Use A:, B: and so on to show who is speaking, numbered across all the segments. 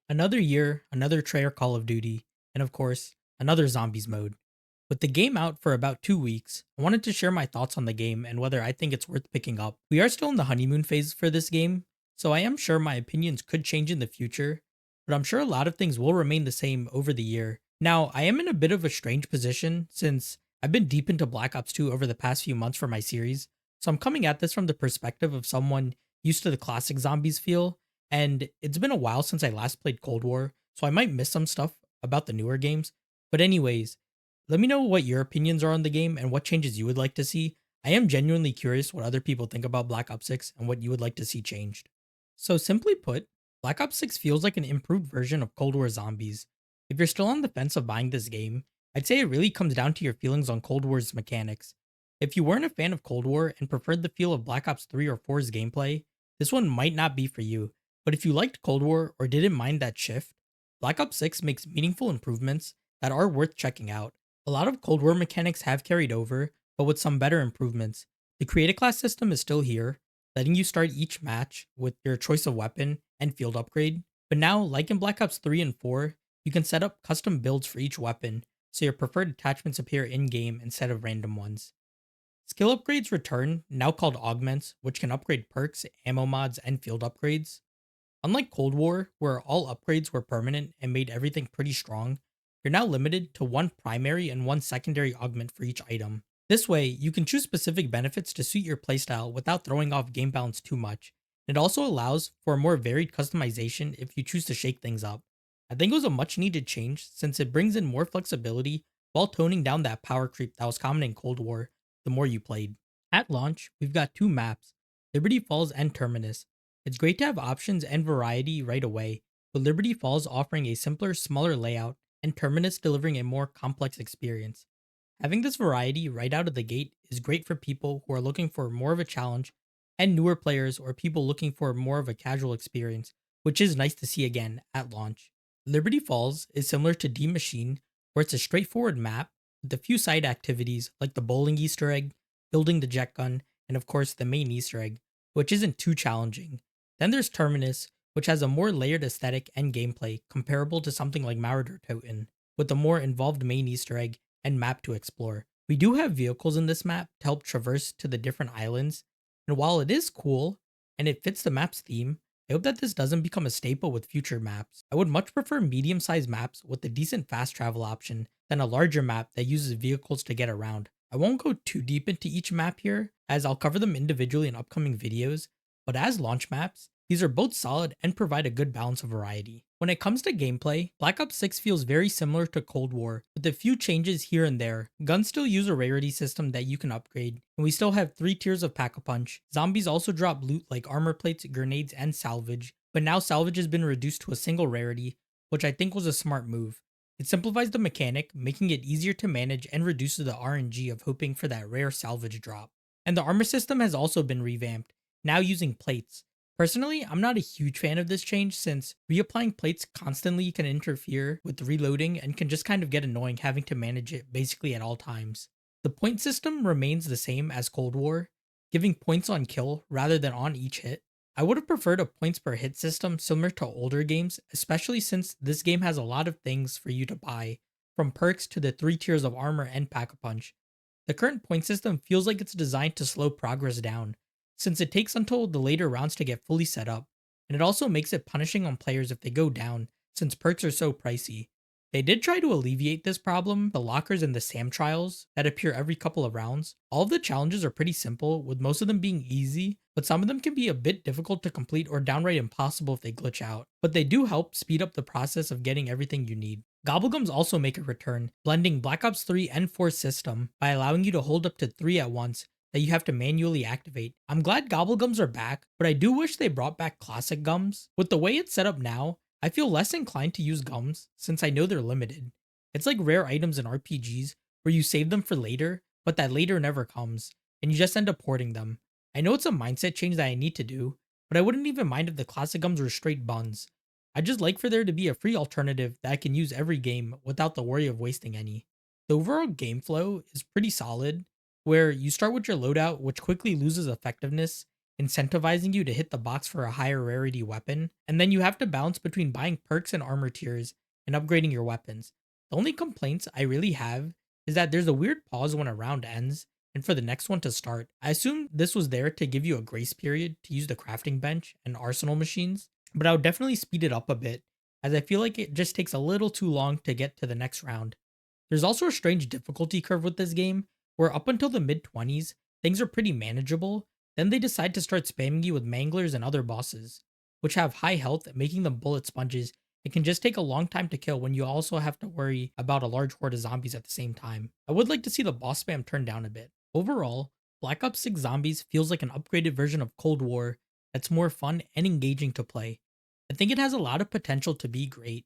A: Another year, another Treyarch Call of Duty, and of course, another Zombies mode. With the game out for about 2 weeks, I wanted to share my thoughts on the game and whether I think it's worth picking up. We are still in the honeymoon phase for this game, so I am sure my opinions could change in the future, but I'm sure a lot of things will remain the same over the year. Now, I am in a bit of a strange position since I've been deep into Black Ops 2 over the past few months for my series, so I'm coming at this from the perspective of someone used to the classic Zombies feel, and it's been a while since I last played Cold War, so I might miss some stuff about the newer games. But anyways, let me know what your opinions are on the game and what changes you would like to see. I am genuinely curious what other people think about Black Ops 6 and what you would like to see changed. So simply put, Black Ops 6 feels like an improved version of Cold War Zombies. If you're still on the fence of buying this game, I'd say it really comes down to your feelings on Cold War's mechanics. If you weren't a fan of Cold War and preferred the feel of Black Ops 3 or 4's gameplay, this one might not be for you. But if you liked Cold War or didn't mind that shift, Black Ops 6 makes meaningful improvements that are worth checking out. A lot of Cold War mechanics have carried over, but with some better improvements. The create a class system is still here, letting you start each match with your choice of weapon and field upgrade. But now, like in Black Ops 3 and 4, you can set up custom builds for each weapon, so your preferred attachments appear in game instead of random ones. Skill upgrades return, now called augments, which can upgrade perks, ammo mods, and field upgrades. Unlike Cold War, where all upgrades were permanent and made everything pretty strong, you're now limited to one primary and one secondary augment for each item. This way, you can choose specific benefits to suit your playstyle without throwing off game balance too much. It also allows for a more varied customization if you choose to shake things up. I think it was a much needed change since it brings in more flexibility while toning down that power creep that was common in Cold War the more you played. At launch, we've got two maps, Liberty Falls and Terminus. It's great to have options and variety right away, with Liberty Falls offering a simpler, smaller layout and Terminus delivering a more complex experience. Having this variety right out of the gate is great for people who are looking for more of a challenge and newer players or people looking for more of a casual experience, which is nice to see again at launch. Liberty Falls is similar to D Machine, where it's a straightforward map with a few side activities like the bowling Easter egg, building the jet gun, and of course the main Easter egg, which isn't too challenging. Then there's Terminus, which has a more layered aesthetic and gameplay comparable to something like Marauder Toten, with a more involved main Easter egg and map to explore. We do have vehicles in this map to help traverse to the different islands, and while it is cool and it fits the map's theme, I hope that this doesn't become a staple with future maps. I would much prefer medium sized maps with a decent fast travel option than a larger map that uses vehicles to get around. I won't go too deep into each map here, as I'll cover them individually in upcoming videos, but as launch maps, these are both solid and provide a good balance of variety. When it comes to gameplay, Black Ops 6 feels very similar to Cold War, with a few changes here and there. Guns still use a rarity system that you can upgrade, and we still have 3 tiers of Pack-a-Punch. Zombies also drop loot like armor plates, grenades, and salvage, but now salvage has been reduced to a single rarity, which I think was a smart move. It simplifies the mechanic, making it easier to manage and reduces the RNG of hoping for that rare salvage drop. And the armor system has also been revamped, now using plates. Personally, I'm not a huge fan of this change since reapplying plates constantly can interfere with reloading and can just kind of get annoying having to manage it basically at all times. The point system remains the same as Cold War, giving points on kill rather than on each hit. I would have preferred a points per hit system similar to older games, especially since this game has a lot of things for you to buy, from perks to the 3 tiers of armor and Pack-a-Punch. The current point system feels like it's designed to slow progress down, since it takes until the later rounds to get fully set up, and it also makes it punishing on players if they go down, since perks are so pricey. They did try to alleviate this problem, the lockers and the SAM trials that appear every couple of rounds. All of the challenges are pretty simple, with most of them being easy, but some of them can be a bit difficult to complete or downright impossible if they glitch out. But they do help speed up the process of getting everything you need. Gobblegums also make a return, blending Black Ops 3 and 4 system by allowing you to hold up to 3 at once that you have to manually activate. I'm glad Gobblegums are back, but I do wish they brought back classic gums. With the way it's set up now, I feel less inclined to use gums since I know they're limited. It's like rare items in RPGs where you save them for later, but that later never comes, and you just end up hoarding them. I know it's a mindset change that I need to do, but I wouldn't even mind if the classic gums were straight buns. I just like for there to be a free alternative that I can use every game without the worry of wasting any. The overall game flow is pretty solid, where you start with your loadout, which quickly loses effectiveness, incentivizing you to hit the box for a higher rarity weapon, and then you have to balance between buying perks and armor tiers and upgrading your weapons. The only complaints I really have is that there's a weird pause when a round ends and for the next one to start. I assume this was there to give you a grace period to use the crafting bench and arsenal machines, but I would definitely speed it up a bit as I feel like it just takes a little too long to get to the next round. There's also a strange difficulty curve with this game, where up until the mid 20s, things are pretty manageable. Then they decide to start spamming you with manglers and other bosses, which have high health, making them bullet sponges. It can just take a long time to kill when you also have to worry about a large horde of zombies at the same time. I would like to see the boss spam turn down a bit. Overall, Black Ops 6 Zombies feels like an upgraded version of Cold War that's more fun and engaging to play. I think it has a lot of potential to be great.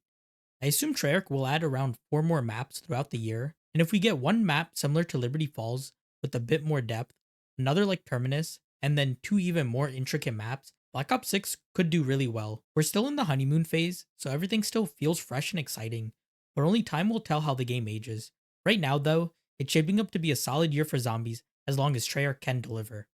A: I assume Treyarch will add around 4 more maps throughout the year, and if we get one map similar to Liberty Falls with a bit more depth, another like Terminus, and then 2 even more intricate maps, Black Ops 6 could do really well. We're still in the honeymoon phase, so everything still feels fresh and exciting, but only time will tell how the game ages. Right now, though, it's shaping up to be a solid year for zombies as long as Treyarch can deliver.